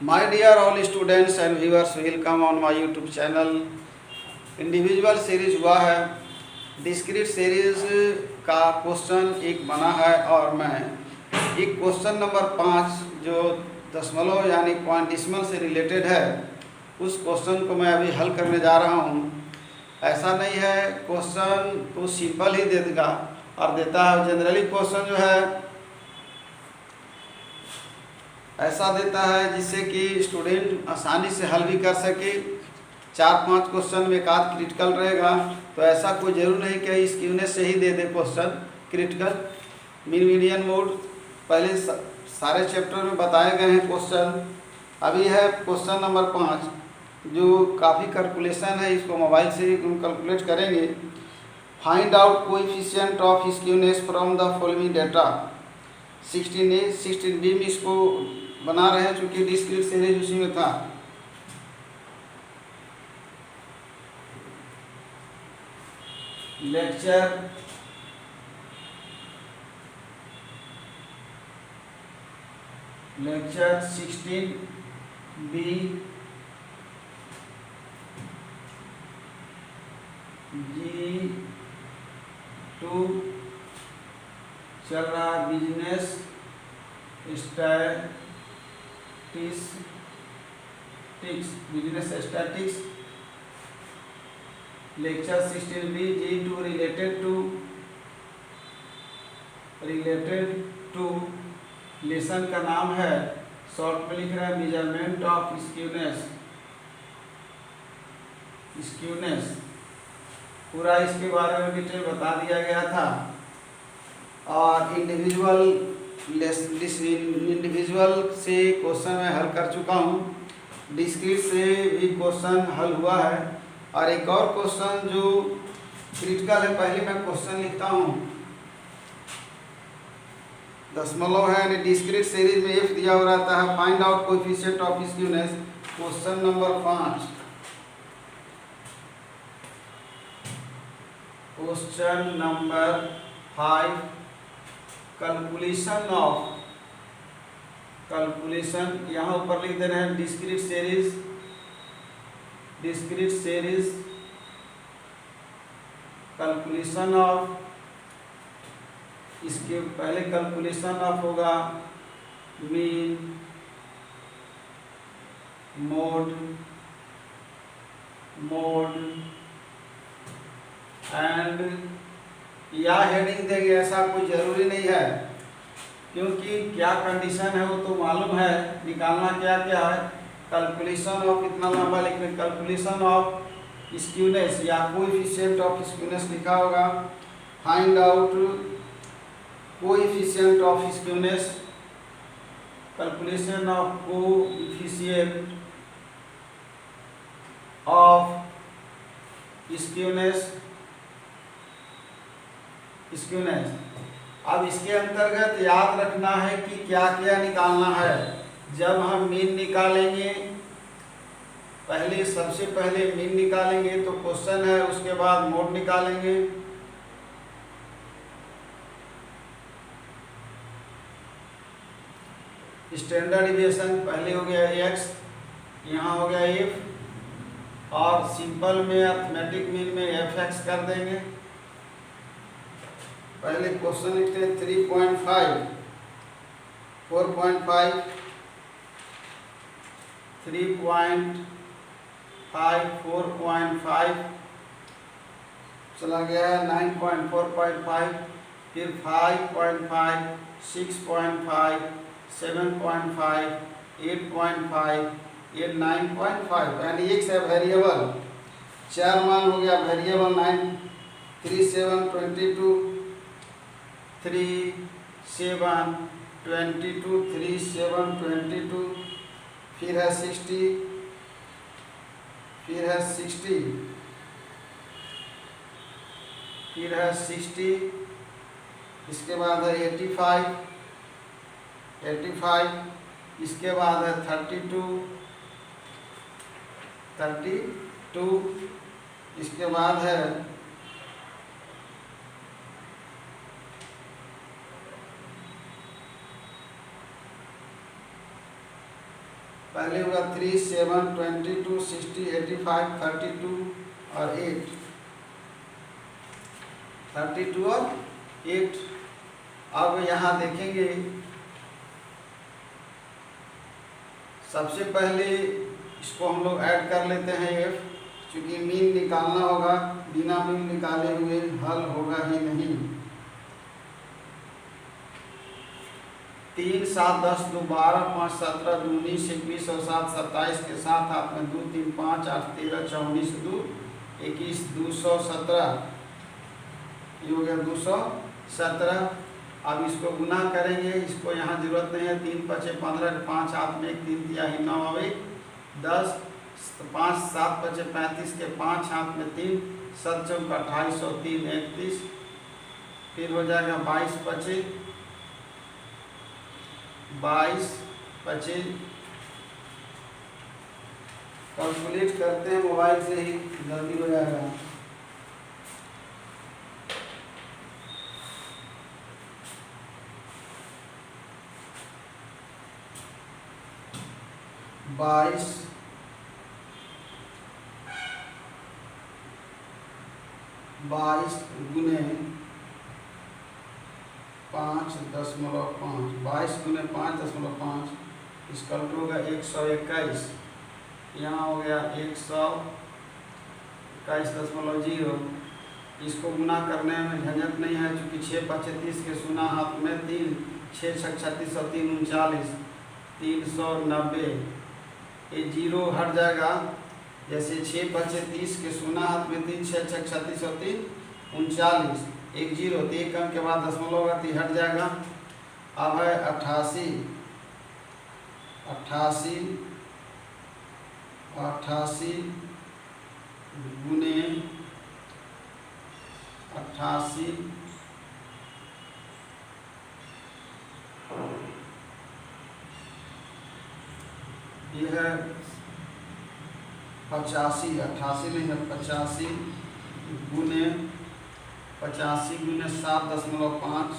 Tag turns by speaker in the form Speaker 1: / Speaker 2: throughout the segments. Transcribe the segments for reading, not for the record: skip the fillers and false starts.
Speaker 1: My dear all students and viewers, welcome on my YouTube channel। Individual series हुआ है, discrete series का question एक बना है और मैं एक क्वेश्चन नंबर 5 जो दशमलव यानी पॉइंटिसिमल से रिलेटेड है उस क्वेश्चन को मैं अभी हल करने जा रहा हूँ। ऐसा नहीं है क्वेश्चन तो सिंपल ही दे देगा और देता है, जनरली क्वेश्चन जो है ऐसा देता है जिससे कि स्टूडेंट आसानी से हल भी कर सके। 4-5 क्वेश्चन में एक आध क्रिटिकल रहेगा, तो ऐसा कोई जरूर नहीं कि इस क्यूनेस से ही दे दे question critical. Mean median mode पहले सारे चैप्टर में बताए गए हैं क्वेश्चन। अभी है क्वेश्चन नंबर 5 जो काफ़ी कैलकुलेशन है, इसको मोबाइल से ही कैलकुलेट करेंगे। Find out coefficient of skewness from the following data. 16A 16B में इसको बना रहे हैं चूँकि डिस्क्रीट सीरीज उसी में था। लेक्चर लेक्चर 16B G2 चल रहा business statistics lecture 16B G2 related to lesson का नाम है, शॉर्ट में लिख रहा है मेजरमेंट ऑफ स्क्यूनेस। पूरा इसके बारे में डिटेल बता दिया गया था और इंडिविजुअल से क्वेश्चन मैं हल कर चुका हूँ, डिस्क्रीट से भी क्वेश्चन हल हुआ है। और एक और क्वेश्चन जो क्रिटिकल है, पहले मैं क्वेश्चन लिखता हूँ। दशमलव है यानी डिस्क्रीट सीरीज में एफ दिया हो रहता है। Find out coefficient of skewness, question number 5। Question number 5 calculation यहाँ ऊपर लिख दे रहे हैं डिस्क्रीट सीरीज कैलकुलेशन ऑफ। इसके पहले कैलकुलेशन ऑफ होगा मीन मोड एंड या हेडिंग देंगे, ऐसा कोई जरूरी नहीं है क्योंकि क्या कंडीशन है वो तो मालूम है। निकालना क्या क्या है, कैलकुलेशन ऑफ इतना लंबा लिखने, कैलकुलेशन ऑफ स्क्यूनेस या कोएफिशिएंट ऑफ स्क्यूनेस लिखा होगा। Find out coefficient of skewness, calculation of coefficient of skewness. अब इसके अंतर्गत याद रखना है कि क्या क्या निकालना है। जब हम मीन निकालेंगे, सबसे पहले मीन निकालेंगे तो क्वेश्चन है, उसके बाद मोड निकालेंगे। स्टैंडर्ड डिविएशन पहले हो गया x, यहाँ हो गया f और सिंपल में अरिथमेटिक मीन में fx कर देंगे। पहले क्वेश्चन लिखते हैं 3.5 4.5 3.5 4.5 चला गया है 9.4.5, फिर 5.5 6.5 7.5 8.5 ये 9.5 यानी एक से वेरिएबल 4 मान हो गया वेरिएबल 9 3 7 22 3 7 22 3 7 22 फिर है 60 फिर है 60 इसके बाद है 85 इसके बाद है 32 इसके बाद है 38 पहले होगा 3, 7, 22, 60, 85, 32 और 8, 32 और 8। अब यहाँ देखेंगे सबसे पहले इसको हम लोग ऐड कर लेते हैं f, क्योंकि मीन निकालना होगा, बिना मीन निकाले हुए हल होगा ही नहीं। 3, 7, 10, 2, 12, 5, 17, 2, 19, 21 और 7, 27 के साथ हाथ में 2, 3, 5, 8, 13, 24, 2, 21, 217, ये हो गया 217। अब इसको गुना करेंगे, इसको यहाँ जरूरत नहीं है, 3, 5, 15, 5 हाथ में 1, 3 तिहाई 9 और 1, 10, 5, 7, 5, 35 के 5 हाथ में 3, 7 चौक 28 और 3, 31, फिर हो जाएगा 22, 25, 22, 25। कैलकुलेट करते हैं मोबाइल से ही, जल्दी हो जाएगा। 22 गुने 5.5, 22 गुने 5.5, इसका उल्टा होगा 121। यहाँ हो गया 121.0। इसको गुना करने में झंझट नहीं है, क्योंकि 6, 5, 30 के सुना हाथ में 3, 6, 6, 36 और 3, 39, 390। ये जीरो हट जाएगा, जैसे 6, 5, 30 के सुना हाथ में 3, 6, 6, 36 और 3, 39, 1 जीरो, तो 1 अंक के बाद दशमलव होगा तो हट जाएगा। अब है 88 गुने 88, ये है 85, 88 नहीं है 85 गुने 7.5,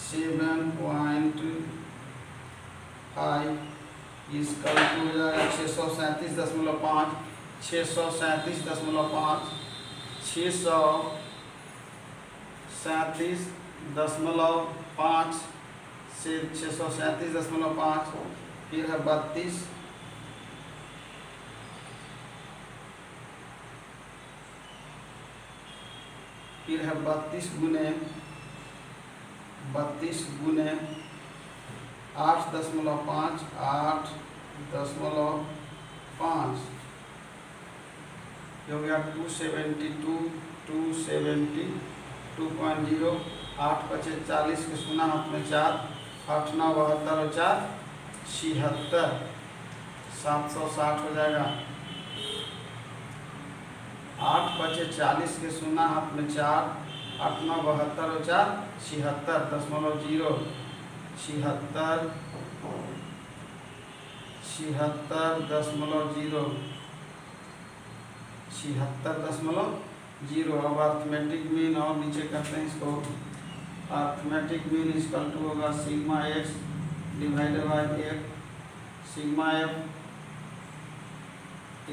Speaker 1: 7.5, इसका हो जाएगा 637.5, 637.5, 637.5 से 637.5, फिर है 32, फिर है 32 गुने 8.5, 8.5, हो गया 272.0। 8, 25, 40 के सुना हाथ में 4, 8, 9, 72 और 4, 76, 760 हो जाएगा। 8, 25, 40 के सुना हाथ में 4, 8, 9, 72 और 4, 76.0, 76.0। अब अर्थमेटिक मीन और नीचे करते हैं इसको। अर्थमेटिक मीन इक्वल टू होगा sigma x divided by 1, sigma f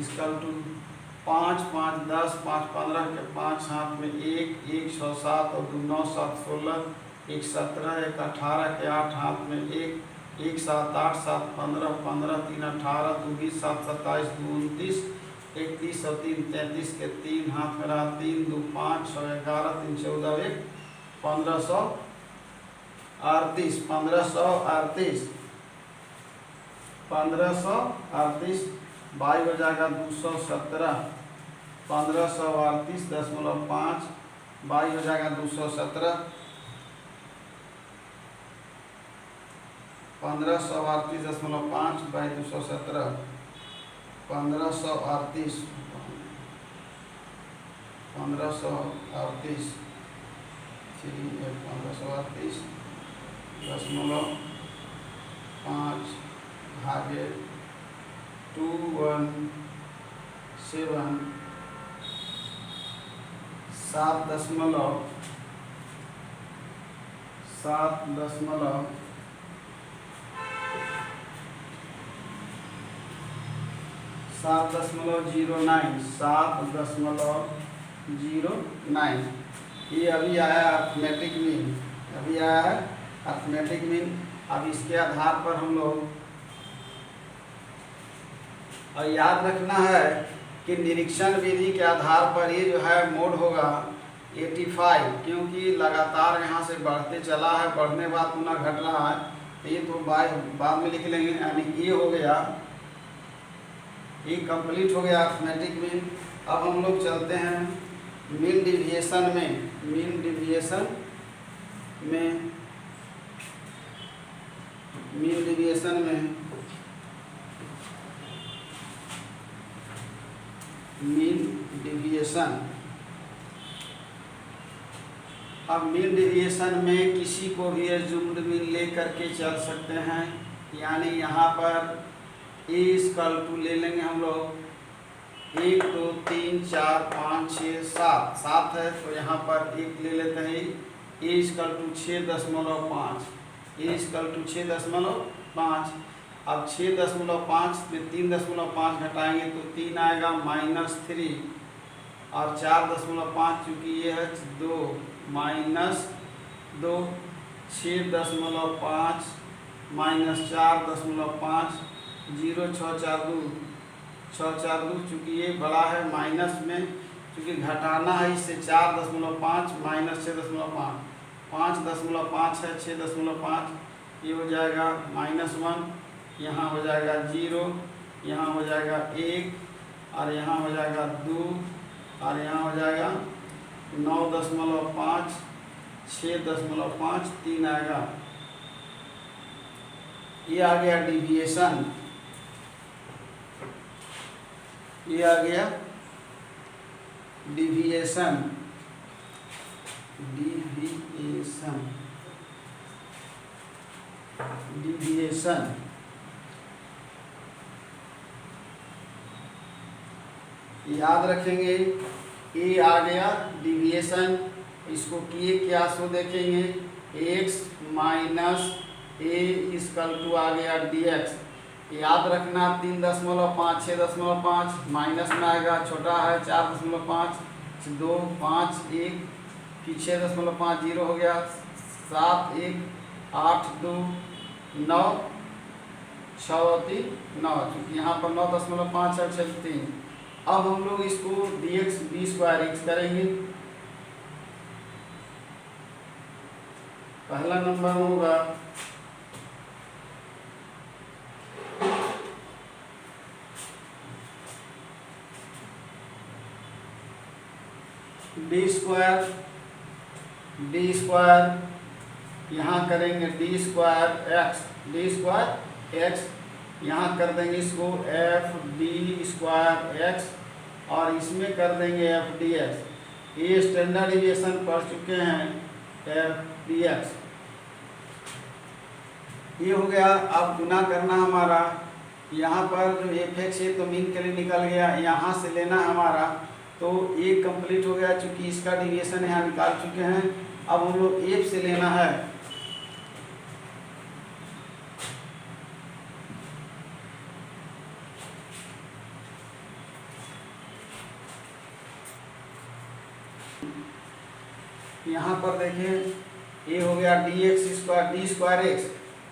Speaker 1: equal to 5, 5, 10, 5, 15 के 5 हाथ में 1, 1, 6, 7 और 2, 9, 7, 16, 1, 17, 1, 18 के 8 हाथ में 1, 1, 7, 8, 7, 15, 15, 3, 18, 2, 20, 7, 27, 2, 29, 31 और 3, 33 के 3 हाथ में रहा 3, 2, 5, 6, 11, 3, 14, 1, 1538, 1538 बाई हो जाएगा 217, 1538.5 बाई हो जाएगा 217, 1538.5 बाई 217, 1538 1538.5 भागे 217, 7.7 7.09 7.09 ये अभी आया अर्थमेटिक मीन, अभी आया है अर्थमेटिक मीन। अब इसके आधार पर हम लोग और याद रखना है कि निरीक्षण विधि के आधार पर ये जो है मोड होगा 85, क्योंकि लगातार यहाँ से बढ़ते चला है, बढ़ने बाद पुनः घट रहा है, तो ये तो बाद में लिख लेंगे। यानी ये हो गया, ये कंप्लीट हो गया अर्थमेटिक मीन। अब हम लोग चलते हैं मीन डिविएशन में। मीन डिविएशन में मीन डिविएशन में मीन डिविएशन। अब मीन डिविएशन में किसी को भी एज्यूम्ड मीन ले करके चल सकते हैं। यानी यहाँ पर ए इक्वल टू ले लेंगे हम लोग 1 2 3 4 5 6 7 है, तो यहाँ पर 1 ले लेते हैं। A equal to 6.5, A equal to 6.5। अब 6.5 में 3.5 घटाएंगे तो 3 आएगा -3, और 4.5 चूँकि ये है 2 -2, 6.5 -4.5 0 6 4 2 चूँकि ये बड़ा है माइनस में, चूँकि घटाना है इससे 4.5 -6.5 5.5 है 6.5, ये हो जाएगा -1, यहाँ हो जाएगा 0, यहाँ हो जाएगा 1, और यहाँ हो जाएगा 2, और यहाँ हो जाएगा 9.5 6.5 3 आएगा। ये आ गया डिविएशन, ये आ गया डिविएशन। याद रखेंगे, ए आ गया डिविएशन, इसको किए क्या सो देखेंगे x minus A equal to आ गया dx। याद रखना 3.5 6.5 माइनस में आएगा, छोटा है 4.5 2 5 1, फिर 6.5 0 हो गया, 7 1 8 2 9 6 3 9, क्योंकि यहाँ पर 9.5 है 6 3। अब हम लोग इसको dx b² x करेंगे। पहला नंबर होगा d², यहाँ करेंगे d² x, यहाँ कर देंगे इसको fd²x, और इसमें कर देंगे fdx। ये स्टैंडर्ड डिविएशन पढ़ चुके हैं fdx। ये हो गया। अब गुना करना हमारा, यहाँ पर जो fx है तो मीन के लिए निकल गया, यहाँ से लेना हमारा, तो ये कंप्लीट हो गया। चूँकि इसका डिविएशन यहाँ निकाल चुके हैं, अब हम लोग f से लेना है। यहाँ पर देखिए ये हो गया d²x,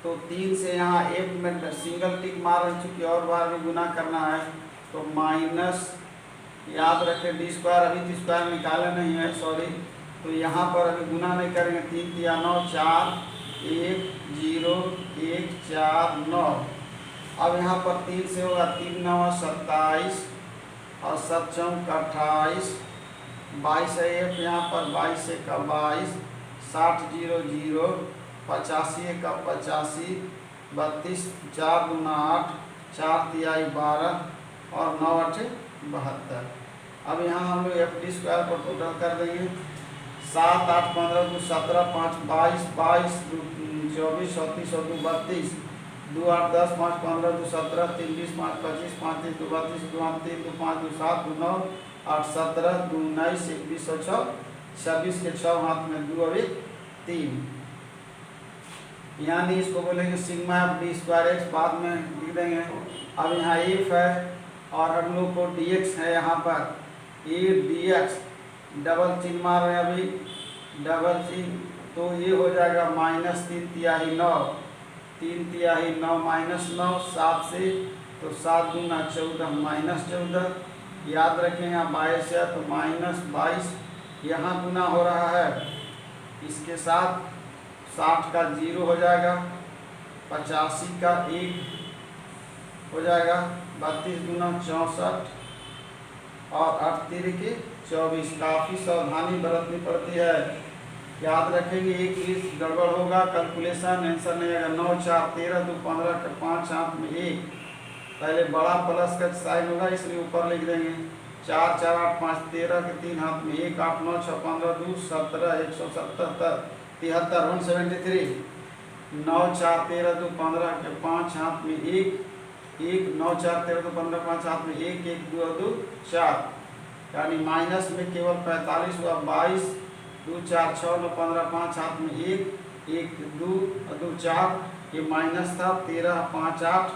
Speaker 1: तो 3 से यहाँ f में सिंगल टिक मार, चूँकि और बार में गुना करना है तो माइनस, याद रखें d², अभी तो स्क्वायर निकाला नहीं है, सॉरी, तो यहाँ पर अभी गुना नहीं करेंगे। 3 3 9 4 1 0 1 4 9। अब यहाँ पर 3 से होगा 3 9 27, और 7 4 28, 22 है f, यहाँ पर 22 का 22, 60 0 0, 85 का 85, 32 4 दूना 8, 4 तिहाई 12, और 9 8 72। अब यहाँ हम लोग fd² पर टोटल कर देंगे। 7 8 15 2 17 5 22 22 24 34 और 2 32, 2 8 10 5 15 2 17 3 20 5 25 5 3 2 32 2 8 3 2 5 2 7 2 9 8 17 2 19 21 और 6 26 के 6 हाथ में 2 और 1 3, यानी इसको बोलेंगे सिग्मा fd²x, बाद में लिख देंगे। अब यहाँ f है और हम लोग को dx है यहाँ पर 8 dx, डबल चिन्ह मार रहे हैं अभी, डबल चिन्ह, तो ये हो जाएगा -3/9, 3/9 -9, 7 से, तो 7 दूना 14, -14, याद रखें यहाँ 22 है तो -22, यहाँ गुना हो रहा है इसके साथ, 60 का 0 हो जाएगा, 85 का 1 हो जाएगा, 32 दूना 64 और 8 तिरके 24। काफ़ी सावधानी बरतनी पड़ती है, याद रखेंगे एक चीज गड़बड़ होगा, कैलकुलेशन आंसर नहीं आएगा। 9 4 13 2 15 के 5 हाथ में 1, पहले बड़ा प्लस का साइन होगा इसलिए ऊपर लिख देंगे। 4 4 8 5 13 के 3 हाथ में 1, 8 9 6 15 2 17 177 73 173। 9 4 13 2 15 के 5 हाथ में 1, 1 9 4 13 2 15 5 हाथ में 1 1 2 2 4, यानी माइनस में केवल 45 हुआ। 22 2 4 6 9 15 5 हाथ में 1 1 2 2 4, ये माइनस था। 13 5 8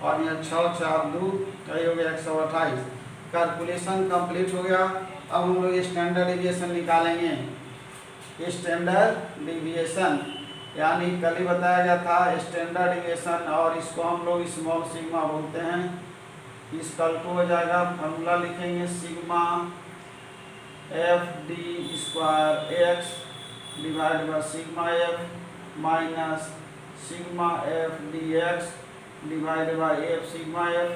Speaker 1: और यह 6 4 2, यही हो गया 128। कैलकुलेशन कंप्लीट हो गया। अब हम लोग स्टैंडर्ड डिविएशन निकालेंगे। स्टैंडर्ड डिविएशन यानी कल ही बताया गया था स्टैंडर्ड डिविएशन, और इसको हम लोग स्मॉल सिग्मा बोलते हैं। इस कल को हो जाएगा, फॉर्मूला लिखेंगे sigma FD square x divide by sigma f minus sigma f dx divide by f sigma f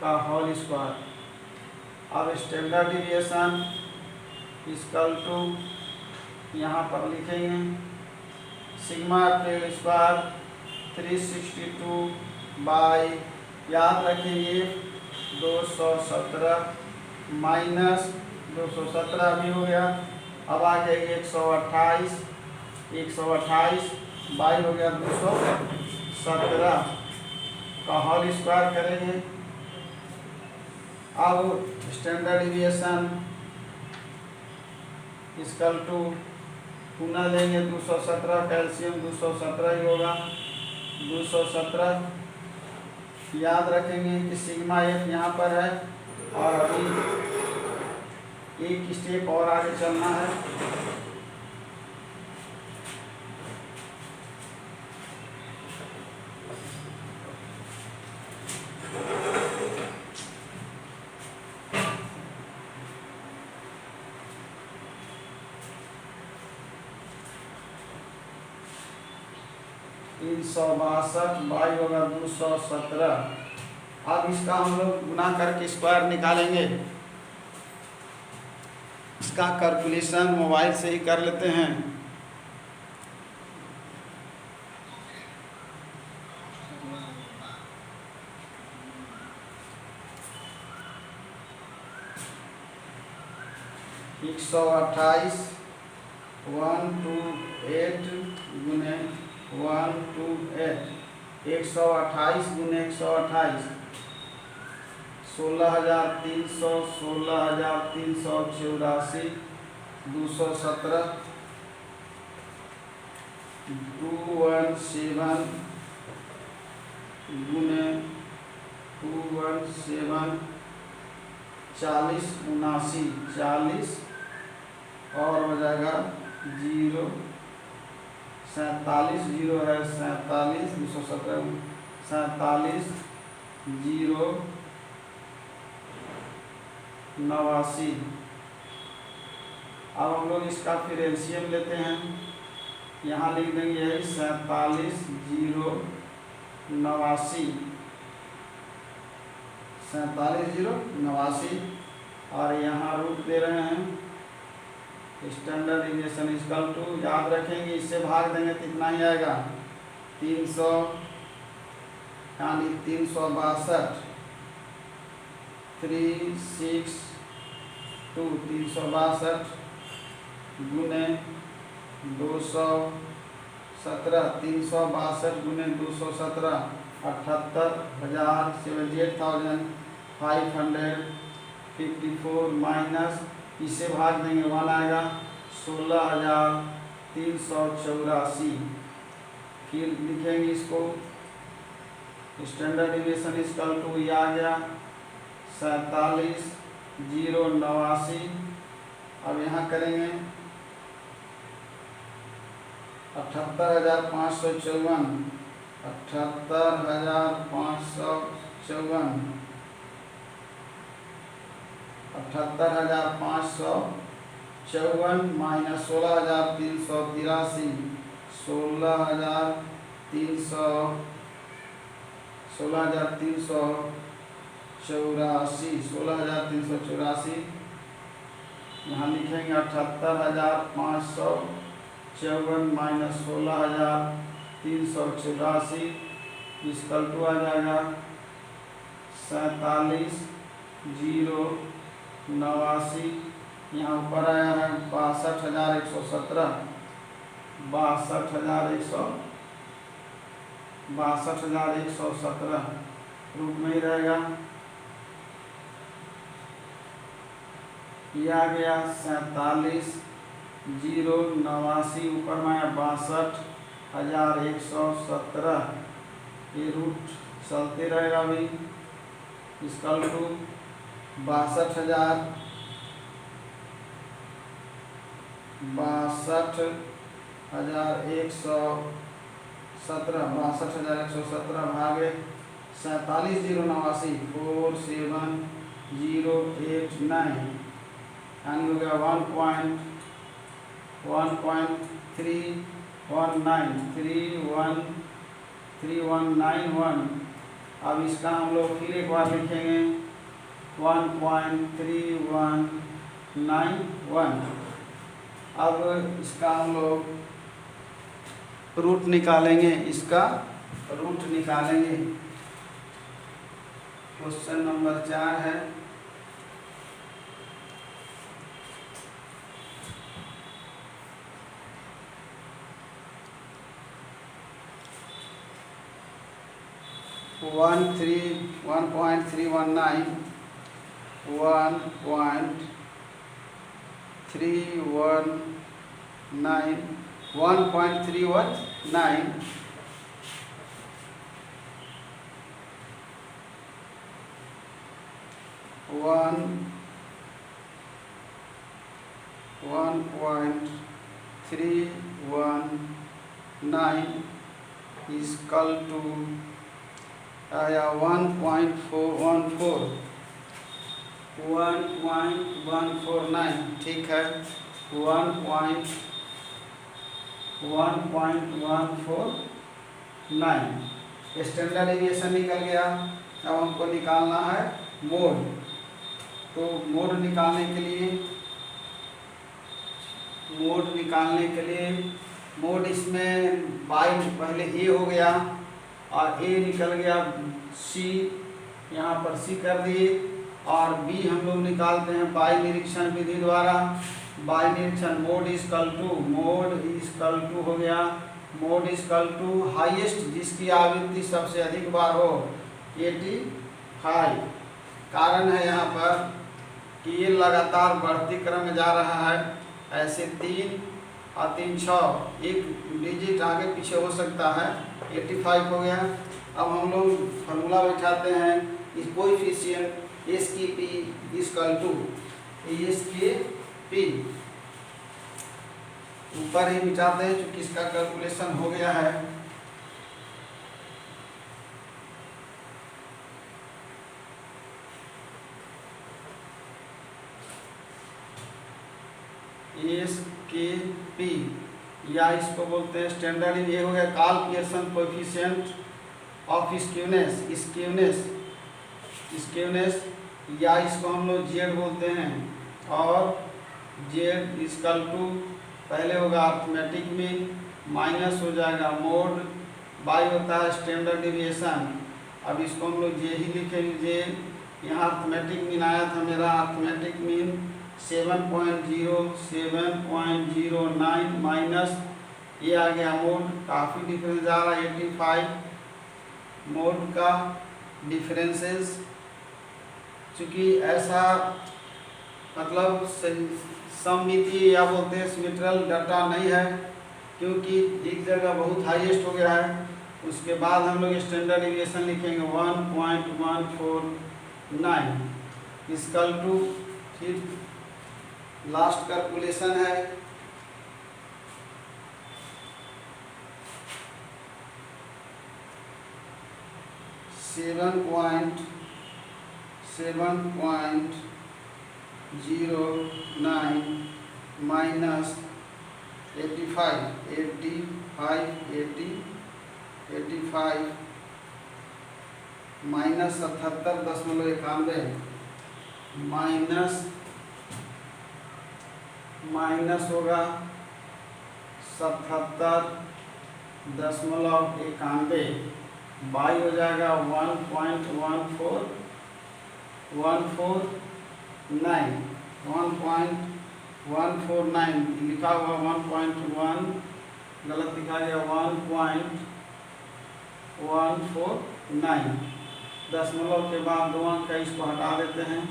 Speaker 1: का होल स्क्वायर। अब स्टैंडर्ड डिविएशन इक्वल टू यहाँ पर लिखेंगे सिग्मा f स्क्वायर 362 बाई, याद रखेंगे 217 माइनस 217 भी हो गया। अब आ जाएगी 128, 128 बाई हो गया 217 का होल स्क्वायर करेंगे। अब स्टैंडर्ड डिविएशन इक्वल टू पुनः लेंगे 217, कैल्शियम 217 ही होगा, 217। याद रखेंगे कि सिग्मा f यहाँ पर है और अभी एक स्टेप और आगे चलना है। तीन 362 बाई होगा 217। अब इसका हम लोग गुना करके स्क्वायर निकालेंगे। इसका कैलकुलेशन मोबाइल से ही कर लेते हैं। एक 128 128 गुने 128, 128 गुने 128 16,300, 16,384, 217 217 गुने 217 40 79 40 और हो जाएगा 0 47 0 है 47 217 47 0 89। अब हम लोग इसका फिर एलसीएम लेते हैं। यहाँ लिख देंगे यही 47 0 89, 47 0 89 और यहाँ रूट दे रहे हैं। स्टैंडर्ड डिविएशन इक्वल टू, याद रखेंगे इससे भाग देंगे कितना ही आएगा 300, यानी 362 362 362 गुने 217 362 गुने 217 78,554 माइनस इसे भाग देंगे 1 आएगा 16,384। फिर लिखेंगे इसको स्टैंडर्ड डिविएशन इक्वल टू, ये आ गया 47,089। अब यहाँ करेंगे 78,554, 78,554, 78,554 माइनस 16,383, 16,384, यहाँ लिखेंगे 78,554 माइनस 16,384 इसकल टू आ जाएगा 47,089। यहाँ ऊपर आया है 62,117, 62,117 रूप में ही रहेगा। ये आ गया 47,089 ऊपर में आया 62,117। ये रूट चलते रहेगा अभी इसकल टू 62,117 भागे 47,089 47089 यानी हो गया 1.3191। अब इसका हम लोग फिर एक बार लिखेंगे 1.3191। अब इसका हम लोग रूट निकालेंगे, इसका रूट निकालेंगे। क्वेश्चन नंबर 4 है। वन पॉइंट 319 इजकल टू आया 1.149। ठीक है 1.149 स्टैंडर्ड डेविएशन निकल गया। अब हमको निकालना है मोड। तो मोड निकालने के लिए मोड इसमें बाई पहले ए हो गया और ए निकल गया सी, यहाँ पर सी कर दिए और बी हम लोग निकालते हैं बाई निरीक्षण विधि द्वारा। बाई निरीक्षण मोड इजकल टू हो गया मोड इजकल टू हाईएस्ट जिसकी आवृत्ति सबसे अधिक बार हो 85। कारण है यहाँ पर कि ये लगातार बढ़ती क्रम में जा रहा है। ऐसे 3 और 3 6 एक डिजिट आगे पीछे हो सकता है। 85 हो गया। अब हम लोग फार्मूला बैठाते हैं इस कोएफिशिएंट एस की पी इजकल टू एस के पी ऊपर ही मिटाते हैं क्योंकि इसका कैलकुलेशन हो गया है। एस के पी या इसको बोलते हैं स्टैंडर्ड। ये हो गया Karl Pearson coefficient of skewness या इसको हम लोग जेड बोलते हैं। और जेड इजकल टू पहले होगा अर्थमेटिक मीन माइनस हो जाएगा मोड बाई होता है स्टैंडर्ड डेविएशन। अब इसको हम लोग जे ही लिखेंगे। जे यहाँ अर्थमेटिक मीन आया था मेरा अर्थमेटिक मीन 7.09 माइनस ये आ गया मोड। काफ़ी डिफरेंस जा रहा है 85 मोड का डिफरेंसेस। चूँकि ऐसा मतलब सममितीय या बोलते हैं सिमेट्रिकल डाटा नहीं है क्योंकि एक जगह बहुत हाईएस्ट हो गया है। उसके बाद हम लोग स्टैंडर्ड डेविएशन लिखेंगे 1.149 इक्वल टू, फिर लास्ट कैलकुलेशन है 7.09 माइनस 85 माइनस 77.91 माइनस होगा 77.91, बाई हो जाएगा 1.149 लिखा हुआ 1.1 गलत लिखा गया 1.149, दशमलव के बाद 2 अंक का इसको हटा देते हैं।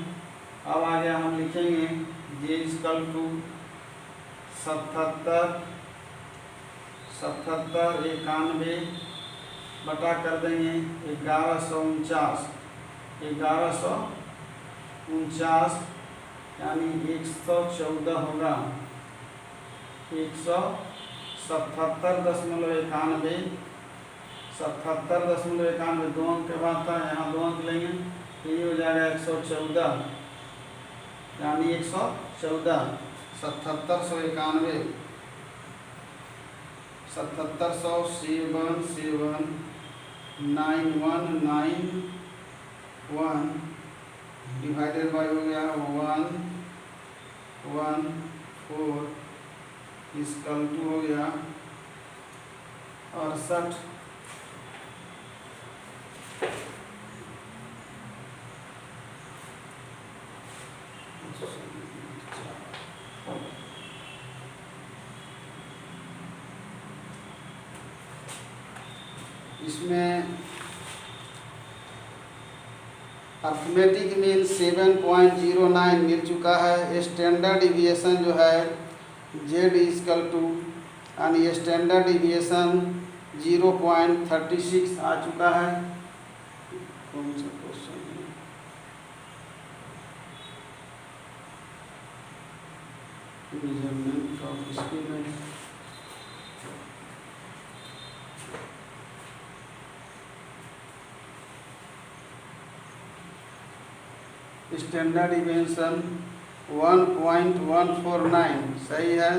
Speaker 1: अब आगे हम लिखेंगे जे इक्वल टू 77.91 बटा कर देंगे 1149 यानी 114 होगा। 177.91 2 अंक के बाद था, यहाँ 2 अंक लेंगे तो ये हो जाएगा 114 यानी 114 7791 7779191 डिवाइडेड बाय हो गया 114 इक्वल टू हो गया 68। इसमें अर्थमेटिक मीन 7.09 मिल चुका है। स्टैंडर्ड डिविएशन जो है जेड इक्वल टू यानी स्टैंडर्ड डिविएशन 0.36 आ चुका है। कौन सा क्वेश्चन है? Measurement of scale standard deviation 1.149 सही है।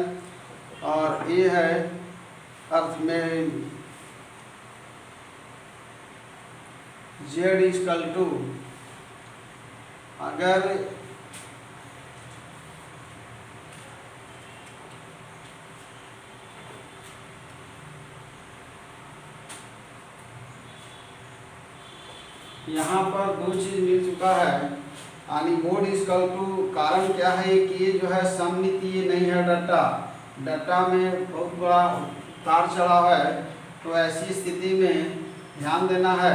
Speaker 1: और ये है अर्थ में जेड इक्वल टू, अगर यहाँ पर 2 चीज मिल चुका है यानी मोड इक्वल टू, कारण क्या है कि ये जो है सममितीय नहीं है डाटा में बहुत बड़ा उतार चढ़ाव है। तो ऐसी स्थिति में ध्यान देना है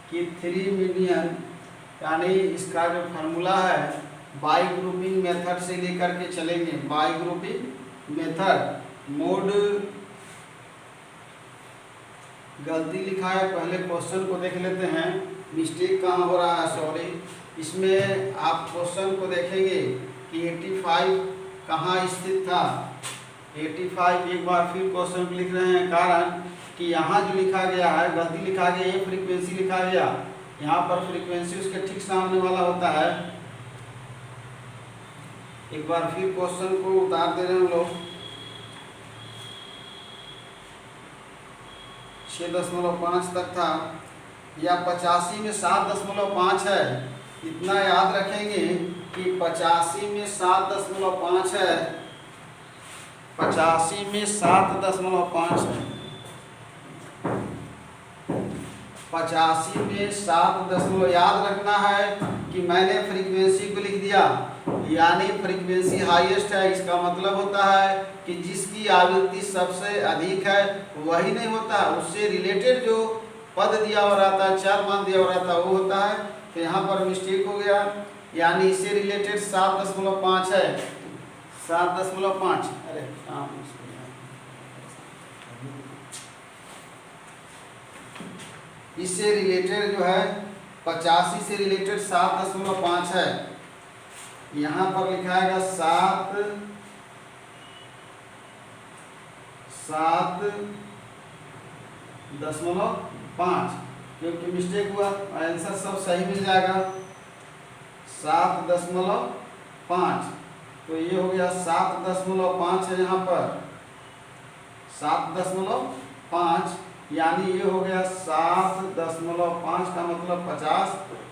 Speaker 1: कि 3 मिलियन यानी इसका जो फार्मूला है बाई ग्रुपिंग मेथड से लेकर के चलेंगे। बाई ग्रुपिंग मेथड मोड, गलती लिखा है, पहले क्वेश्चन को देख लेते हैं मिस्टेक कहाँ हो रहा है। सॉरी, इसमें आप क्वेश्चन को देखेंगे कि 85 कहाँ स्थित था। 85 एक बार फिर क्वेश्चन लिख रहे हैं, कारण कि यहाँ जो लिखा गया है गलती लिखा गया, ये फ्रीक्वेंसी लिखा गया, यहाँ पर फ्रीक्वेंसी उसके ठीक सामने वाला होता है। एक बार फिर क्वेश्चन को उतार दे रहे हैं हम लोग। 6.5 तक था या 85 में 7.5 है। इतना याद रखेंगे कि 85 में 7.5 है, 85 में 7.5 है, 85 में 7 याद रखना है कि मैंने फ्रीक्वेंसी को लिख दिया, यानी फ्रीक्वेंसी हाईएस्ट है। इसका मतलब होता है कि जिसकी आवृत्ति सबसे अधिक है वही नहीं होता, उससे रिलेटेड जो पद दिया हुआ रहता है, चार मान दिया हुआ रहता है, वो होता है। तो यहाँ पर मिस्टेक हो गया, यानी इससे रिलेटेड 7.5 है, 7.5। अरे इससे रिलेटेड जो है 85 से रिलेटेड 7.5 है। यहाँ पर लिखाएगा 7.5, क्योंकि मिस्टेक हुआ, आंसर सब सही मिल जाएगा। 7.5, तो ये हो गया 7.5 है यहाँ पर 7.5, यानी ये हो गया 7.5 का मतलब 50,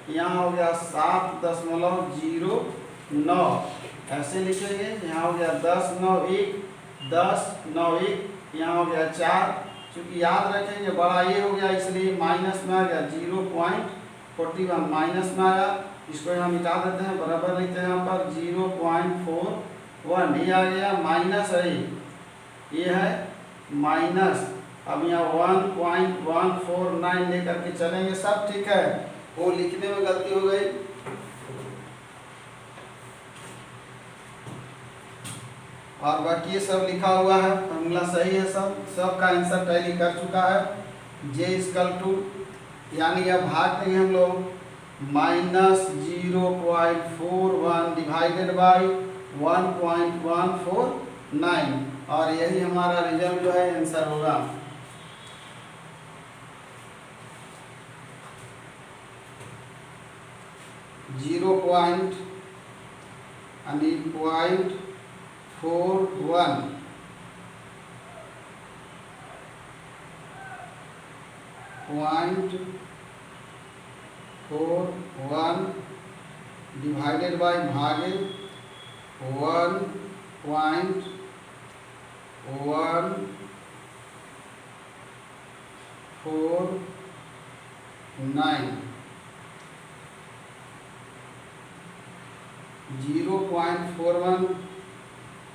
Speaker 1: यहाँ हो गया 7.09, ऐसे लिखेंगे। यहाँ हो गया 10, 9, 1, यहाँ हो गया 4, चूँकि याद रखेंगे बड़ा ये हो गया इसलिए माइनस में आ गया 0.41 माइनस में आया, इसको यहाँ मिटा देते हैं, बराबर लिखते हैं यहाँ पर 0.41, ये आ गया माइनस है, ये है माइनस। अब यहाँ 1.149 लेकर के चलेंगे, सब ठीक है, वो लिखने में गलती हो गई। और बाकी ये सब लिखा हुआ है, फॉर्मूला सही है, सब का आंसर टैली कर चुका है। J=, यानी अब भाग देंगे हम लोग -0.41 डिवाइडेड बाई 1.149, और यही हमारा रिजल्ट जो है आंसर होगा। .41 0.41 डिवाइडेड बाई भागे 1.149, 0.41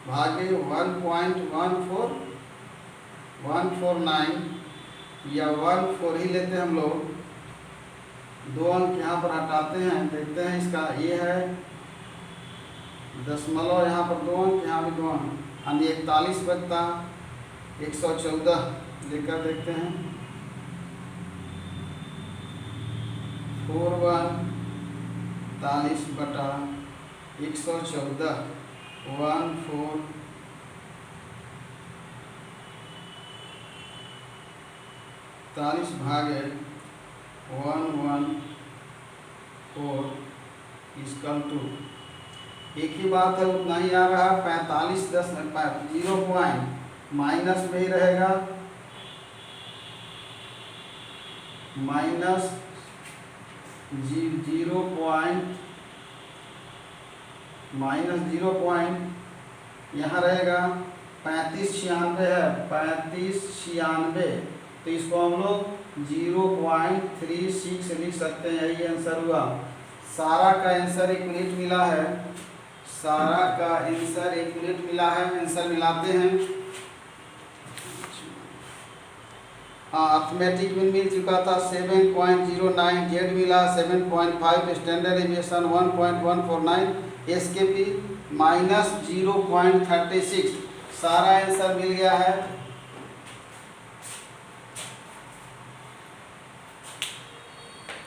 Speaker 1: भागे 1.149 या 14 ही लेते हैं हम लोग, 2 अंक यहाँ पर हटाते हैं, देखते हैं इसका, ये है दशमलव, यहाँ पर 2 अंक, यहाँ भी 2 अंक, यानी 41 बचता 114 लेकर देखते हैं। 41 बटा 114 41 भागे 114 इसका 2, एक ही बात है, उतना ही आ रहा है। 45 0 पॉइंट माइनस में ही रहेगा, -0 पॉइंट यहाँ रहेगा 3596 है, 3596, तो इसको हम लोग 0.36 लिख सकते हैं, यही आंसर हुआ। सारा का आंसर इक्वलेट मिला है, सारा का आंसर इक्वलेट मिला है, आंसर मिलाते हैं। हाँ, अर्थमेटिक में मिल चुका था 7.09, जेड मिला 7.5, स्टैंडर्ड एविएशन 1.149, एसकेपी -0.36, सारा आंसर मिल गया है।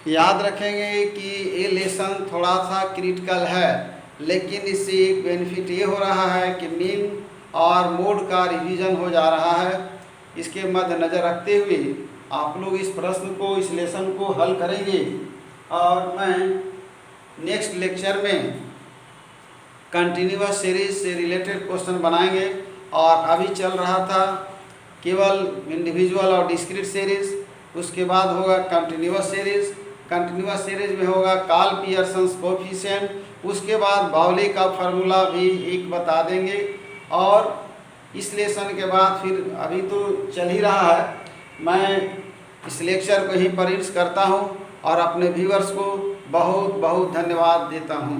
Speaker 1: याद रखेंगे कि ये लेसन थोड़ा सा क्रिटिकल है, लेकिन इससे एक बेनिफिट ये हो रहा है कि मीन और मोड का रिवीजन हो जा रहा है। इसके मद्देनज़र रखते हुए आप लोग इस प्रश्न को, इस लेसन को हल करेंगे, और मैं नेक्स्ट लेक्चर में कंटिन्यूअस सीरीज से रिलेटेड क्वेश्चन बनाएंगे। और अभी चल रहा था केवल इंडिविजुअल और डिस्क्रीट सीरीज, उसके बाद होगा कंटिन्यूअस सीरीज। कंटिन्यूअस सीरीज में होगा कार्ल पियर्सन कोएफिशिएंट, उसके बाद बाउली का फार्मूला भी एक बता देंगे। और इस लेसन के बाद फिर अभी तो चल ही रहा है, मैं इस लेक्चर को ही परिस करता हूँ और अपने व्यूअर्स को बहुत बहुत धन्यवाद देता हूँ।